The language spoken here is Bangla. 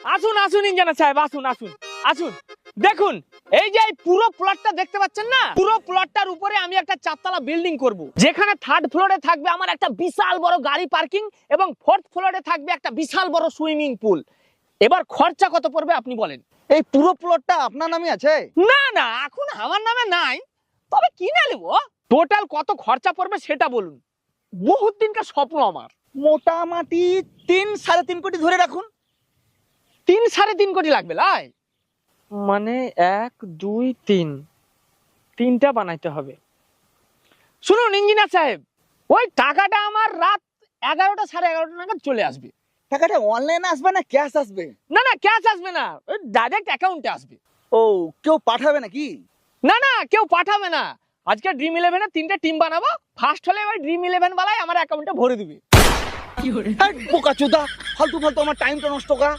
আসুন আসুন ইঞ্জিনিয়ার সাহেব, আসুন আসুন আসুন। দেখুন এই যে এই পুরো প্লটটা দেখতে পাচ্ছেন না, পুরো প্লটটার উপরে আমি একটা চারতলা বিল্ডিং করব, যেখানে থার্ড ফ্লোরে থাকবে আমার একটা বিশাল বড় গাড়ি পার্কিং এবং ফোর্থ ফ্লোরে থাকবে একটা বিশাল বড় সুইমিং পুল। এবার খরচা কত পড়বে আপনি বলেন? এই পুরো প্লটটা আপনার নামে আছে? না না, এখন আমার নামে নাই, তবে কিনে নেব। টোটাল কত খরচা পড়বে সেটা বলুন, বহুত দিনকার স্বপ্ন আমার। মোটামুটি 3-3.5 কোটি ধরে রাখুন। 3-3.5 কোটি লাগবে লাই? মানে 1 2 3 তিনটা বানাইতে হবে। শুনুন ইঞ্জিনিয়ার সাহেব, ওই টাকাটা আমার রাত 11টা 11:30 নাগাদ চলে আসবে। টাকাটা অনলাইনে আসবে না ক্যাশ আসবে? না না, ক্যাশ আসবে না, ডাইরেক্ট অ্যাকাউন্টে আসবে। ও, কেউ পাঠাবে নাকি? না না, কেউ পাঠাবে না। আজকে ড্রিম 11 এর 3টে টিম বানাবো, ফার্স্ট হলে ওই ড্রিম 11 বালাই আমার অ্যাকাউন্টে ভরে দিবে। বোকাচোদা, ফালতু ফালতু আমার টাইমটা নষ্ট করা।